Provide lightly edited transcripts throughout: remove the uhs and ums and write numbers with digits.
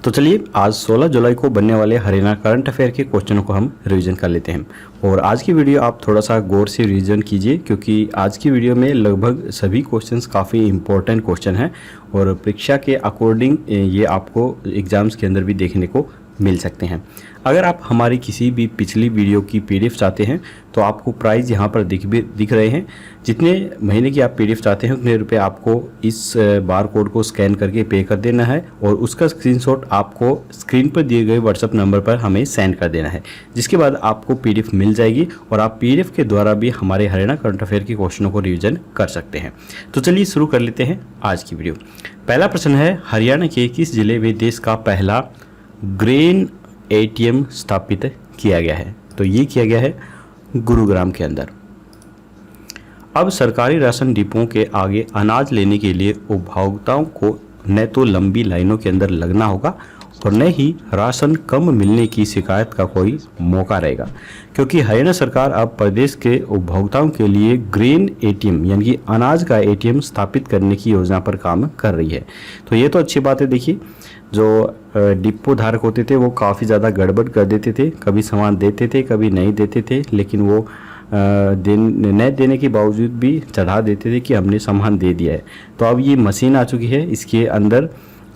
तो चलिए आज 16 जुलाई को बनने वाले हरियाणा करंट अफेयर के क्वेश्चनों को हम रिवीजन कर लेते हैं। और आज की वीडियो आप थोड़ा सा गौर से रिवीजन कीजिए, क्योंकि आज की वीडियो में लगभग सभी क्वेश्चंस काफ़ी इंपॉर्टेंट क्वेश्चन हैं और परीक्षा के अकॉर्डिंग ये आपको एग्जाम्स के अंदर भी देखने को मिल सकते हैं। अगर आप हमारी किसी भी पिछली वीडियो की पीडीएफ चाहते हैं तो आपको प्राइस यहाँ पर दिख रहे हैं। जितने महीने की आप पीडीएफ चाहते हैं उतने रुपए आपको इस बार कोड को स्कैन करके पे कर देना है और उसका स्क्रीनशॉट आपको स्क्रीन पर दिए गए व्हाट्सएप नंबर पर हमें सेंड कर देना है, जिसके बाद आपको पीडीएफ मिल जाएगी और आप पीडीएफ के द्वारा भी हमारे हरियाणा करंट अफेयर के क्वेश्चनों को रिविजन कर सकते हैं। तो चलिए शुरू कर लेते हैं आज की वीडियो। पहला प्रश्न है, हरियाणा के किस जिले में देश का पहला ग्रेन एटीएम स्थापित किया गया है? तो ये किया गया है गुरुग्राम के अंदर। अब सरकारी राशन डिपों के आगे अनाज लेने के लिए उपभोक्ताओं को न तो लंबी लाइनों के अंदर लगना होगा और न ही राशन कम मिलने की शिकायत का कोई मौका रहेगा, क्योंकि हरियाणा सरकार अब प्रदेश के उपभोक्ताओं के लिए ग्रेन एटीएम यानी कि अनाज का एटीएम स्थापित करने की योजना पर काम कर रही है। तो ये तो अच्छी बात है। देखिए, जो डिपो धारक होते थे वो काफ़ी ज़्यादा गड़बड़ कर देते थे, कभी सामान देते थे कभी नहीं देते थे, लेकिन वो न देने के बावजूद भी चढ़ा देते थे कि हमने सामान दे दिया है। तो अब ये मशीन आ चुकी है, इसके अंदर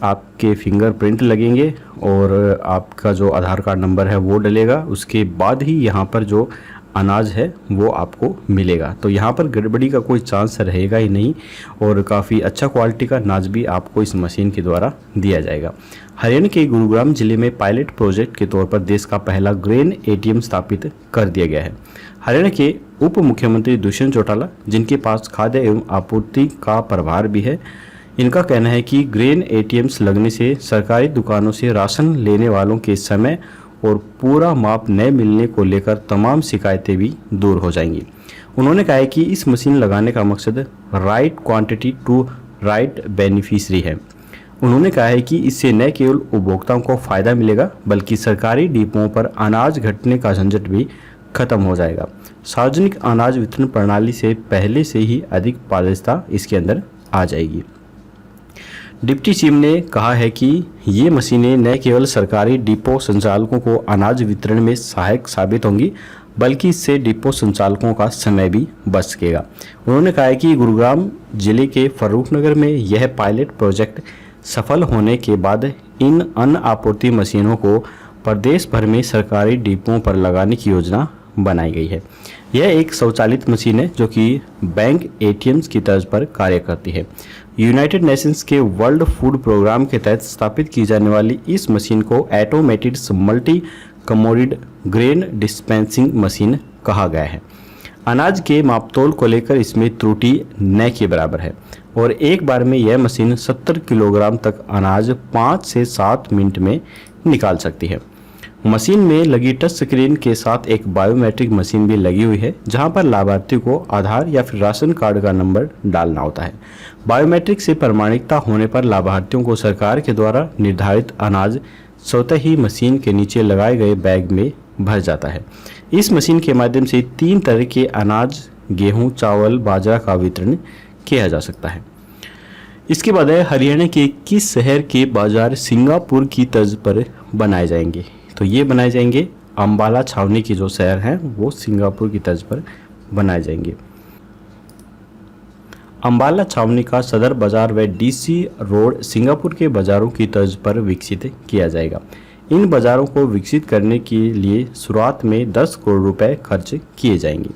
आपके फिंगरप्रिंट लगेंगे और आपका जो आधार कार्ड नंबर है वो डलेगा, उसके बाद ही यहाँ पर जो अनाज है वो आपको मिलेगा। तो यहाँ पर गड़बड़ी का कोई चांस रहेगा ही नहीं और काफ़ी अच्छा क्वालिटी का अनाज भी आपको इस मशीन के द्वारा दिया जाएगा। हरियाणा के गुरुग्राम जिले में पायलट प्रोजेक्ट के तौर पर देश का पहला ग्रेन एटीएम स्थापित कर दिया गया है। हरियाणा के उप मुख्यमंत्री दुष्यंत चौटाला, जिनके पास खाद्य एवं आपूर्ति का प्रभार भी है, इनका कहना है कि ग्रेन एटीएम्स लगने से सरकारी दुकानों से राशन लेने वालों के समय और पूरा माप न मिलने को लेकर तमाम शिकायतें भी दूर हो जाएंगी। उन्होंने कहा है कि इस मशीन लगाने का मकसद right quantity to right beneficiary है। उन्होंने कहा है कि इससे न केवल उपभोक्ताओं को फ़ायदा मिलेगा बल्कि सरकारी डिपोओं पर अनाज घटने का झंझट भी खत्म हो जाएगा। सार्वजनिक अनाज वितरण प्रणाली से पहले से ही अधिक पारदर्शिता इसके अंदर आ जाएगी। डिप्टी सीएम ने कहा है कि ये मशीनें न केवल सरकारी डिपो संचालकों को अनाज वितरण में सहायक साबित होंगी बल्कि इससे डिपो संचालकों का समय भी बच सकेगा। उन्होंने कहा है कि गुरुग्राम जिले के फर्रुखनगर में यह पायलट प्रोजेक्ट सफल होने के बाद इन अन्न आपूर्ति मशीनों को प्रदेश भर में सरकारी डिपोओं पर लगाने की योजना बनाई गई है। यह एक स्वचालित मशीन है जो कि बैंक एटीएम्स की तर्ज पर कार्य करती है। यूनाइटेड नेशंस के वर्ल्ड फूड प्रोग्राम के तहत स्थापित की जाने वाली इस मशीन को automated multi commodity grain dispensing machine कहा गया है। अनाज के मापतोल को लेकर इसमें त्रुटि न के बराबर है और एक बार में यह मशीन 70 किलोग्राम तक अनाज 5 से 7 मिनट में निकाल सकती है। मशीन में लगी टच स्क्रीन के साथ एक बायोमेट्रिक मशीन भी लगी हुई है, जहां पर लाभार्थी को आधार या फिर राशन कार्ड का नंबर डालना होता है। बायोमेट्रिक से प्रमाणिकता होने पर लाभार्थियों को सरकार के द्वारा निर्धारित अनाज स्वतः ही मशीन के नीचे लगाए गए बैग में भर जाता है। इस मशीन के माध्यम से 3 तरह के अनाज गेहूँ, चावल, बाजरा का वितरण किया जा सकता है। इसके बाद है, हरियाणा के किस शहर के बाजार सिंगापुर की तर्ज पर बनाए जाएंगे? तो ये बनाए जाएंगे अम्बाला छावनी के जो शहर हैं वो सिंगापुर की तर्ज पर बनाए जाएंगे। अम्बाला छावनी का सदर बाजार व डीसी रोड सिंगापुर के बाजारों की तर्ज पर विकसित किया जाएगा। इन बाजारों को विकसित करने के लिए शुरुआत में 10 करोड़ रुपए खर्च किए जाएंगे।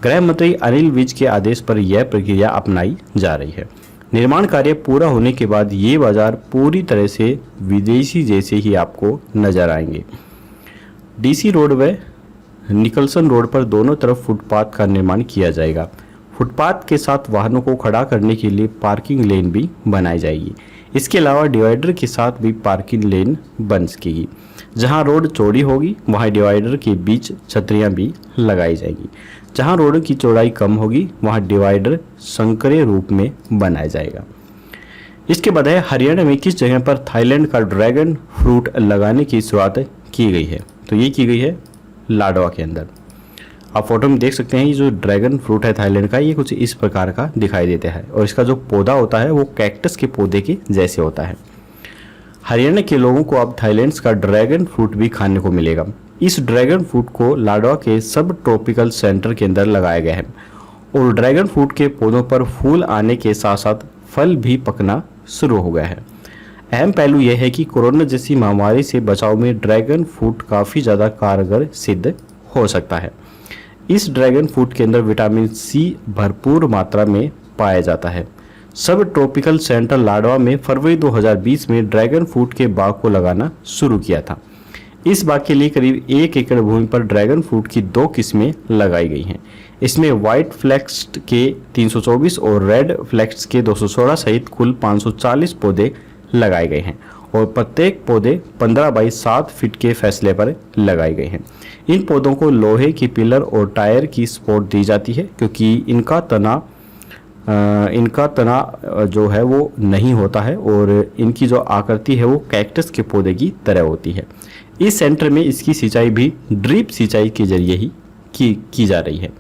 गृह मंत्री अनिल विज के आदेश पर यह प्रक्रिया अपनाई जा रही है। निर्माण कार्य पूरा होने के बाद ये बाजार पूरी तरह से विदेशी जैसे ही आपको नजर आएंगे। डीसी रोड व निकलसन रोड पर दोनों तरफ फुटपाथ का निर्माण किया जाएगा। फुटपाथ के साथ वाहनों को खड़ा करने के लिए पार्किंग लेन भी बनाई जाएगी। इसके अलावा डिवाइडर के साथ भी पार्किंग लेन बन सकेगी। जहां रोड चौड़ी होगी वहां डिवाइडर के बीच छतरियां भी लगाई जाएंगी। जहां रोड की चौड़ाई कम होगी वहां डिवाइडर संकरे रूप में बनाया जाएगा। इसके बाद है, हरियाणा में किस जगह पर थाईलैंड का ड्रैगन फ्रूट लगाने की शुरुआत की गई है? तो ये की गई है लाडवा के अंदर। आप फोटो में देख सकते हैं ये जो ड्रैगन फ्रूट है थाईलैंड का, ये कुछ इस प्रकार का दिखाई देता है और इसका जो पौधा होता है वो कैक्टस के पौधे के जैसे होता है। हरियाणा के लोगों को अब थाईलैंड का ड्रैगन फ्रूट भी खाने को मिलेगा। इस ड्रैगन फ्रूट को लाडवा के सब ट्रॉपिकल सेंटर के अंदर लगाया गया है और ड्रैगन फ्रूट के पौधों पर फूल आने के साथ साथ फल भी पकना शुरू हो गया है। अहम पहलू यह है कि कोरोना जैसी महामारी से बचाव में ड्रैगन फ्रूट काफ़ी ज़्यादा कारगर सिद्ध हो सकता है। इस ड्रैगन फ्रूट के अंदर विटामिन सी भरपूर मात्रा में पाया जाता है। सब ट्रॉपिकल सेंटर लाडवा में फरवरी 2020 में ड्रैगन फ्रूट के बाग को लगाना शुरू किया था। इस बाग के लिए करीब 1 एकड़ भूमि पर ड्रैगन फ्रूट की 2 किस्में लगाई गई हैं। इसमें व्हाइट फ्लेक्स्ड के 324 और रेड फ्लेक्स्ड के 216 सहित कुल 540 पौधे लगाए गए हैं और प्रत्येक पौधे 15 बाई 7 फीट के फैसले पर लगाए गए हैं। इन पौधों को लोहे की पिलर और टायर की सपोर्ट दी जाती है क्योंकि इनका तना जो है वो नहीं होता है और इनकी जो आकृति है वो कैक्टस के पौधे की तरह होती है। इस सेंटर में इसकी सिंचाई भी ड्रिप सिंचाई के जरिए ही की जा रही है।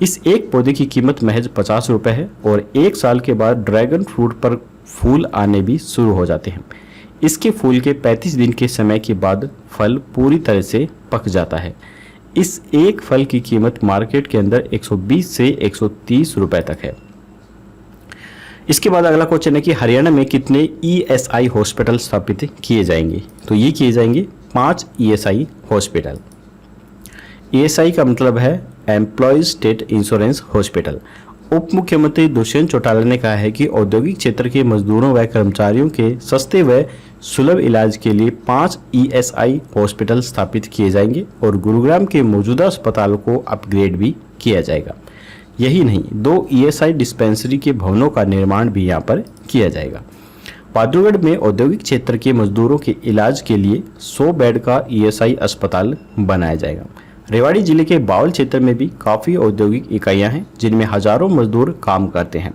इस एक पौधे की कीमत महज 50 रुपये है और 1 साल के बाद ड्रैगन फ्रूट पर फूल आने भी शुरू हो जाते हैं। इसके फूल के 35 दिन के समय के बाद फल पूरी तरह से पक जाता है। इस एक फल की कीमत मार्केट के अंदर 120 से 130 रुपये तक है। इसके बाद अगला क्वेश्चन है कि हरियाणा में कितने ईएसआई हॉस्पिटल स्थापित किए जाएंगे। तो ये किए जाएंगे 5 ईएसआई हॉस्पिटल। ईएसआई का मतलब है एम्प्लॉयज स्टेट इंश्योरेंस हॉस्पिटल। उप मुख्यमंत्री दुष्यंत चौटाला ने कहा है कि औद्योगिक क्षेत्र के मजदूरों व कर्मचारियों के सस्ते व सुलभ इलाज के लिए 5 ईएसआई हॉस्पिटल स्थापित किए जाएंगे और गुरुग्राम के मौजूदा अस्पतालों को अपग्रेड भी किया जाएगा। यही नहीं, 2 ईएसआई डिस्पेंसरी के भवनों का निर्माण भी यहाँ पर किया जाएगा। पाद्रीगढ़ में औद्योगिक क्षेत्र के मजदूरों के इलाज के लिए 100 बेड का ईएसआई अस्पताल बनाया जाएगा। रेवाड़ी जिले के बावल क्षेत्र में भी काफ़ी औद्योगिक इकाइयां हैं जिनमें हजारों मजदूर काम करते हैं।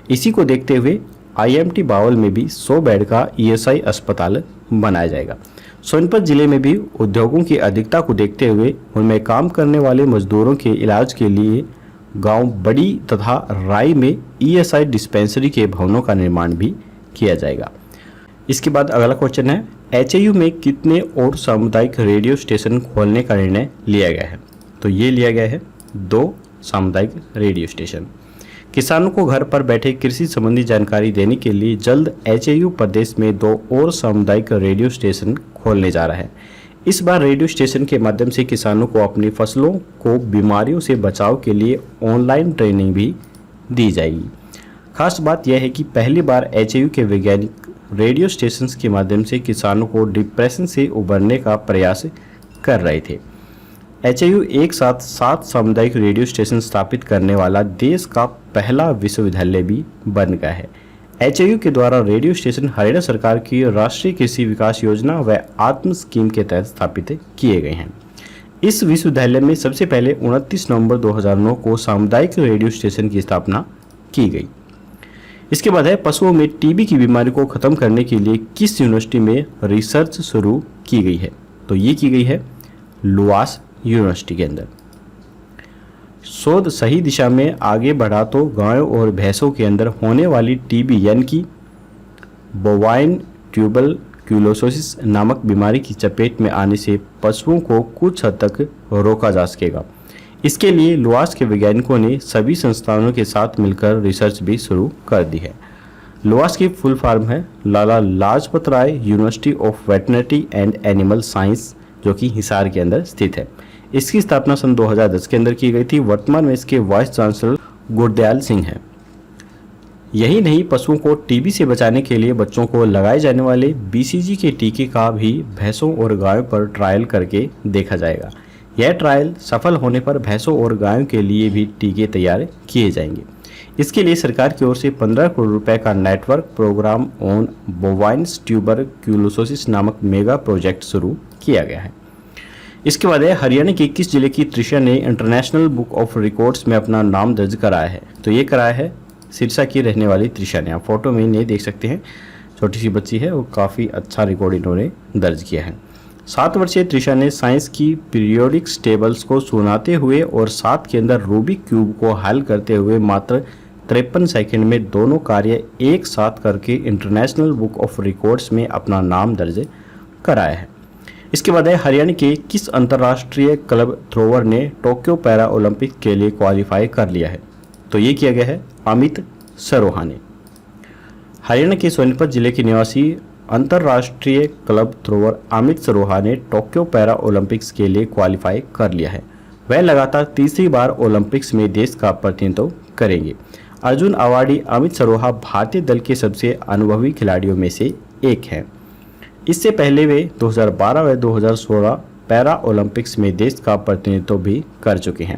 इसी को देखते हुए आईएमटी बावल में भी 100 बेड का ईएसआई अस्पताल बनाया जाएगा। सोनीपत जिले में भी उद्योगों की अधिकता को देखते हुए उनमें काम करने वाले मजदूरों के इलाज के लिए गांव बड़ी तथा राई में ईएसआई डिस्पेंसरी के भवनों का निर्माण भी किया जाएगा। इसके बाद अगला क्वेश्चन है एचएयू में कितने और सामुदायिक रेडियो स्टेशन खोलने का निर्णय लिया गया है। तो ये लिया गया है 2 सामुदायिक रेडियो स्टेशन। किसानों को घर पर बैठे कृषि संबंधी जानकारी देने के लिए जल्द एचएयू प्रदेश में 2 और सामुदायिक रेडियो स्टेशन खोलने जा रहा है। इस बार रेडियो स्टेशन के माध्यम से किसानों को अपनी फसलों को बीमारियों से बचाव के लिए ऑनलाइन ट्रेनिंग भी दी जाएगी। खास बात यह है कि पहली बार एचएयू के वैज्ञानिक रेडियो स्टेशन के माध्यम से किसानों को डिप्रेशन से उबरने का प्रयास कर रहे थे। एचएयू एक साथ 7 सामुदायिक रेडियो स्टेशन स्थापित करने वाला देश का पहला विश्वविद्यालय भी बन गया है। एचएयू के द्वारा रेडियो स्टेशन हरियाणा सरकार की राष्ट्रीय कृषि विकास योजना व आत्म स्कीम के तहत स्थापित किए गए हैं। इस विश्वविद्यालय में सबसे पहले 29 नवंबर 2009 को सामुदायिक रेडियो स्टेशन की स्थापना की गई। इसके बाद है पशुओं में टीबी की बीमारी को खत्म करने के लिए किस यूनिवर्सिटी में रिसर्च शुरू की गई है। तो ये की गई है लुआस यूनिवर्सिटी के अंदर। शोध सही दिशा में आगे बढ़ा तो गायों और भैंसों के अंदर होने वाली टीबी यानी कि बोवाइन ट्यूबरक्यूलोसिस नामक बीमारी की चपेट में आने से पशुओं को कुछ हद तक रोका जा सकेगा। इसके लिए लुआस के वैज्ञानिकों ने सभी संस्थानों के साथ मिलकर रिसर्च भी शुरू कर दी है। लुआस की फुल फॉर्म है Lala Lajpat Rai University of Veterinary and Animal Science, जो कि हिसार के अंदर स्थित है। इसकी स्थापना सन 2010 के अंदर की गई थी। वर्तमान में इसके वाइस चांसलर गुरदयाल सिंह हैं। यही नहीं, पशुओं को टीबी से बचाने के लिए बच्चों को लगाए जाने वाले बीसीजी के टीके का भी भैंसों और गायों पर ट्रायल करके देखा जाएगा। यह ट्रायल सफल होने पर भैंसों और गायों के लिए भी टीके तैयार किए जाएंगे। इसके लिए सरकार की ओर से 15 करोड़ रुपए का नेटवर्क प्रोग्राम ऑन बोवाइन्स ट्यूबरक्यूलोसिस नामक मेगा प्रोजेक्ट शुरू किया गया है। इसके बाद है हरियाणा के 21 जिले की त्रिशा ने इंटरनेशनल बुक ऑफ रिकॉर्ड्स में अपना नाम दर्ज कराया है। तो ये कराया है सिरसा की रहने वाली त्रिशा ने। आप फोटो में इन्हें देख सकते हैं, छोटी सी बच्ची है और काफ़ी अच्छा रिकॉर्ड इन्होंने दर्ज किया है। 7 वर्षीय त्रिशा ने साइंस की पीरियोडिक टेबल्स को सुनाते हुए और 7 के अंदर रूबिक क्यूब को हल करते हुए मात्र 53 सेकंड में दोनों कार्य एक साथ करके इंटरनेशनल बुक ऑफ रिकॉर्ड्स में अपना नाम दर्ज कराया है। इसके बाद है हरियाणा के किस अंतर्राष्ट्रीय क्लब थ्रोवर ने टोक्यो पैरा ओलंपिक के लिए क्वालिफाई कर लिया है? तो ये किया गया है अमित सरोहा ने। हरियाणा के सोनीपत जिले के निवासी अंतर्राष्ट्रीय क्लब थ्रोवर अमित सरोहा ने टोक्यो पैरा ओलंपिक्स के लिए क्वालिफाई कर लिया है। वह लगातार तीसरी बार ओलंपिक्स में देश का प्रतिनिधित्व करेंगे। अर्जुन अवार्डी अमित सरोहा भारतीय दल के सबसे अनुभवी खिलाड़ियों में से एक हैं। इससे पहले वे 2012 व 2016 पैरा ओलंपिक्स में देश का प्रतिनिधित्व भी कर चुके हैं।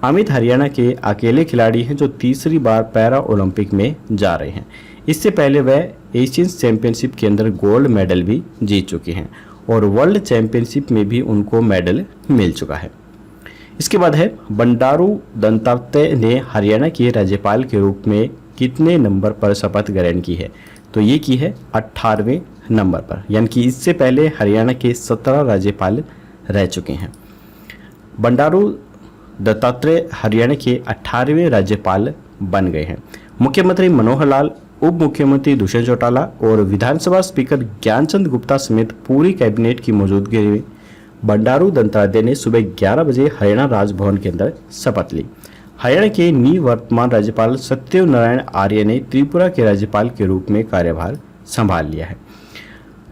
अमित हरियाणा के अकेले खिलाड़ी हैं जो तीसरी बार पैरा ओलंपिक में जा रहे हैं। इससे पहले वह एशियन चैंपियनशिप के अंदर गोल्ड मेडल भी जीत चुके हैं और वर्ल्ड चैंपियनशिप में भी उनको मेडल मिल चुका है। इसके बाद है बंडारू दत्तात्रेय ने हरियाणा के राज्यपाल के रूप में कितने नंबर पर शपथ ग्रहण की है? तो ये की है 18वें नंबर पर, यानी कि इससे पहले हरियाणा के 17 राज्यपाल रह चुके हैं। बंडारू दत्तात्रेय हरियाणा के 18वें राज्यपाल बन गए हैं। मुख्यमंत्री मनोहर लाल, उप मुख्यमंत्री दुष्यंत चौटाला और विधानसभा स्पीकर ज्ञानचंद गुप्ता समेत पूरी कैबिनेट की मौजूदगी में बंडारू दत्तात्रेय ने सुबह 11 बजे हरियाणा राजभवन के अंदर शपथ ली। हरियाणा के निवर्तमान राज्यपाल सत्यनारायण आर्य ने त्रिपुरा के राज्यपाल के रूप में कार्यभार संभाल लिया है।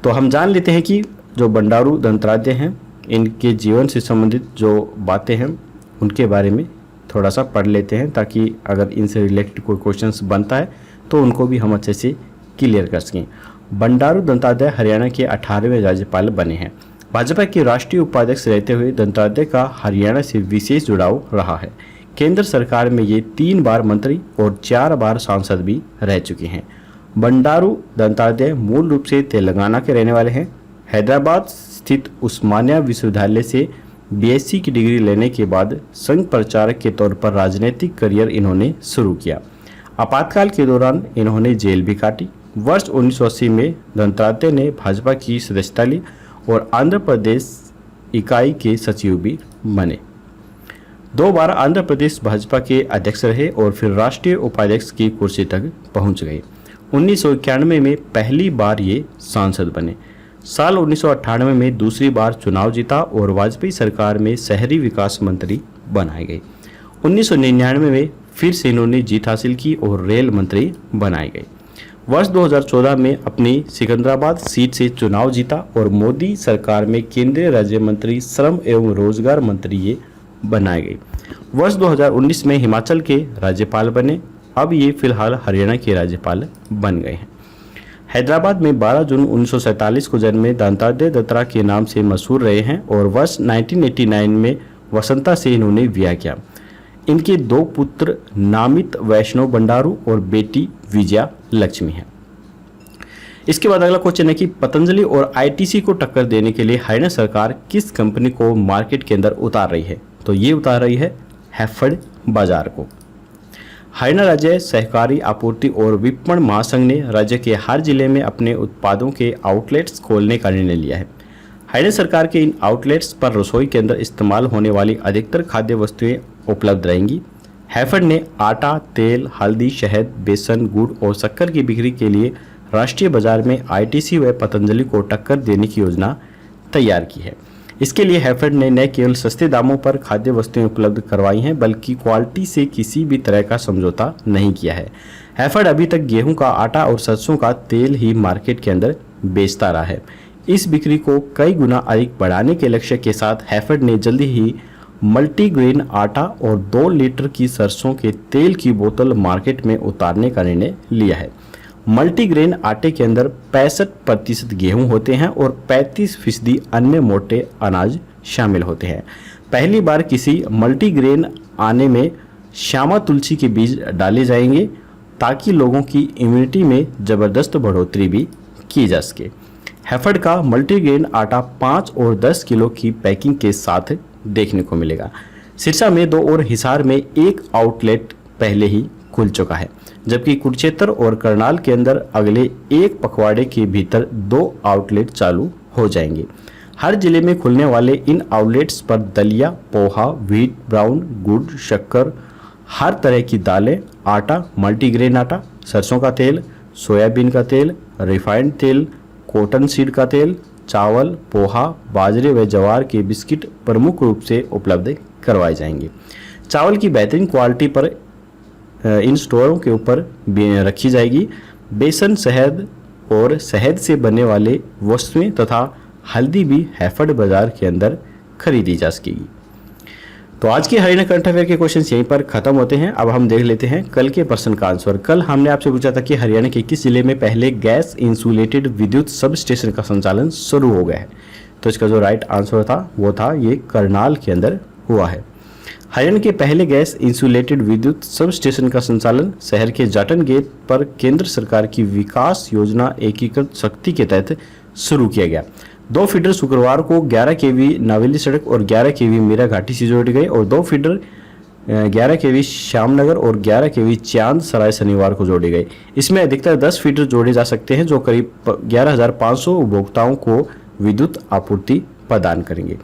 तो हम जान लेते हैं कि जो बंडारू दत्तात्रेय हैं, इनके जीवन से संबंधित जो बातें हैं उनके बारे में थोड़ा सा पढ़ लेते हैं, ताकि अगर इनसे रिलेटेड कोई क्वेश्चंस बनता है तो उनको भी हम अच्छे से क्लियर कर सकें। बंडारू दत्तात्रेय हरियाणा के 18वें राज्यपाल बने हैं। भाजपा के राष्ट्रीय उपाध्यक्ष रहते हुए दत्तात्रेय का हरियाणा से विशेष जुड़ाव रहा है। केंद्र सरकार में ये 3 बार मंत्री और 4 बार सांसद भी रह चुके हैं। बंडारू दत्तात्रेय मूल रूप से तेलंगाना के रहने वाले हैं। हैदराबाद स्थित उस्मानिया विश्वविद्यालय से बीएससी की डिग्री लेने के बाद संघ प्रचारक के तौर पर राजनीतिक करियर इन्होंने शुरू किया। आपातकाल के दौरान इन्होंने जेल भी काटी। वर्ष 1980 में दत्तात्रेय ने भाजपा की सदस्यता ली और आंध्र प्रदेश इकाई के सचिव भी बने। 2 बार आंध्र प्रदेश भाजपा के अध्यक्ष रहे और फिर राष्ट्रीय उपाध्यक्ष की कुर्सी तक पहुंच गए। 1991 में पहली बार ये सांसद बने। साल 1998 में दूसरी बार चुनाव जीता और वाजपेयी सरकार में शहरी विकास मंत्री बनाए गए। 1999 में फिर से इन्होंने जीत हासिल की और रेल मंत्री बनाए गए। वर्ष 2014 में अपनी सिकंदराबाद सीट से चुनाव जीता और मोदी सरकार में केंद्रीय राज्य मंत्री श्रम एवं रोजगार मंत्री ये बनाए गए। वर्ष 2019 में हिमाचल के राज्यपाल बने। अब ये फिलहाल हरियाणा के राज्यपाल बन गए हैं। हैदराबाद में 12 जून 1947 को जन्मे दत्तात्रेय दत्ता के नाम से मशहूर रहे हैं और वर्ष 1989 में वसंता से इन्होंने विवाह किया। इनके 2 पुत्र नामित वैष्णव बंडारू और बेटी विजया लक्ष्मी है। इसके बाद अगला क्वेश्चन है कि पतंजलि और आईटीसी को टक्कर देने के लिए हरियाणा सरकार किस कंपनी को मार्केट के अंदर उतार रही है? तो ये उतार रही है हैफेड बाजार को। हरियाणा राज्य सहकारी आपूर्ति और विपणन महासंघ ने राज्य के हर जिले में अपने उत्पादों के आउटलेट्स खोलने का निर्णय लिया है। हरियाणा सरकार के इन आउटलेट्स पर रसोई के अंदर इस्तेमाल होने वाली अधिकतर खाद्य वस्तुएं उपलब्ध रहेंगी। हैफेड ने आटा, तेल, हल्दी, शहद, बेसन, गुड़ और शक्कर की बिक्री के लिए राष्ट्रीय बाजार में आईटीसी व पतंजलि को टक्कर देने की योजना तैयार की है। इसके लिए हैफेड ने न केवल सस्ते दामों पर खाद्य वस्तुएं उपलब्ध करवाई हैं, बल्कि क्वालिटी से किसी भी तरह का समझौता नहीं किया है। हैफेड अभी तक गेहूं का आटा और सरसों का तेल ही मार्केट के अंदर बेचता रहा है। इस बिक्री को कई गुना अधिक बढ़ाने के लक्ष्य के साथ हैफेड ने जल्दी ही मल्टीग्रेन आटा और 2 लीटर की सरसों के तेल की बोतल मार्केट में उतारने का निर्णय लिया है। मल्टीग्रेन आटे के अंदर 65% गेहूं होते हैं और 35% अन्य मोटे अनाज शामिल होते हैं। पहली बार किसी मल्टीग्रेन आने में श्यामा तुलसी के बीज डाले जाएंगे ताकि लोगों की इम्यूनिटी में ज़बरदस्त बढ़ोतरी भी की जा सके। हैफेड का मल्टीग्रेन आटा 5 और 10 किलो की पैकिंग के साथ देखने को मिलेगा। सिरसा में 2 और हिसार में 1 आउटलेट पहले ही खुल चुका है, जबकि कुरुक्षेत्र और करनाल के अंदर अगले 1 पखवाड़े के भीतर 2 आउटलेट चालू हो जाएंगे। हर जिले में खुलने वाले इन आउटलेट्स पर दलिया, पोहा, व्हीट, ब्राउन, गुड़, शक्कर, हर तरह की दालें, आटा, मल्टीग्रेन आटा, सरसों का तेल, सोयाबीन का तेल, रिफाइंड तेल, कॉटन सीड का तेल, चावल, पोहा, बाजरे व ज्वार के बिस्किट प्रमुख रूप से उपलब्ध करवाए जाएंगे। चावल की बेहतरीन क्वालिटी पर इन स्टोरों के ऊपर रखी जाएगी। बेसन, शहद और शहद से बनने वाले वस्तुएं तथा हल्दी भी हैफर्ड बाजार के अंदर खरीदी जा सकेगी। तो आज के हरियाणा करंट अफेयर के क्वेश्चंस यहीं पर खत्म होते हैं। अब हम देख लेते हैं कल के प्रश्न का आंसर। कल हमने आपसे पूछा था कि हरियाणा के किस जिले में पहले गैस इंसुलेटेड विद्युत सब स्टेशन का संचालन शुरू हो गया है। तो इसका जो राइट आंसर था वो था ये करनाल के अंदर हुआ है। हरियाणा के पहले गैस इंसुलेटेड विद्युत सब स्टेशन का संचालन शहर के जाटन गेट पर केंद्र सरकार की विकास योजना एकीकृत शक्ति के तहत शुरू किया गया। 2 फीडर शुक्रवार को 11 केवी नावेली सड़क और 11 केवी मीरा घाटी से जोड़े गए और 2 फीडर 11 केवी श्यामनगर और 11 केवी चांद सराय शनिवार को जोड़े गए। इसमें अधिकतर 10 फीडर जोड़े जा सकते हैं जो करीब 11,500 उपभोक्ताओं को विद्युत आपूर्ति प्रदान करेंगे।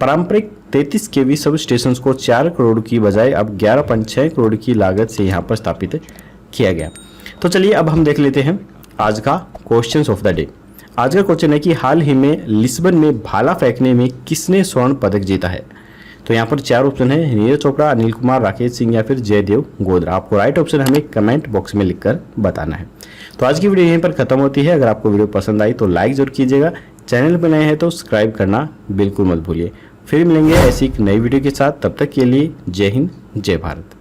पारंपरिक 33 केवी सब स्टेशन को 4 करोड़ की बजाय अब 11.6 करोड़ की लागत से यहाँ पर स्थापित किया गया। तो चलिए अब हम देख लेते हैं आज का क्वेश्चन ऑफ द डे। आज का क्वेश्चन है कि हाल ही में लिस्बन में भाला फेंकने में किसने स्वर्ण पदक जीता है। तो यहाँ पर 4 ऑप्शन है, नीरज चोपड़ा, अनिल कुमार, राकेश सिंह या फिर जयदेव गोदरा। आपको राइट ऑप्शन हमें कमेंट बॉक्स में लिखकर बताना है। तो आज की वीडियो यहीं पर खत्म होती है। अगर आपको वीडियो पसंद आई तो लाइक जरूर कीजिएगा, चैनल पर नए हैं तो सब्सक्राइब करना बिल्कुल मत भूलिए। फिर मिलेंगे ऐसी एक नई वीडियो के साथ, तब तक के लिए जय हिंद, जय भारत।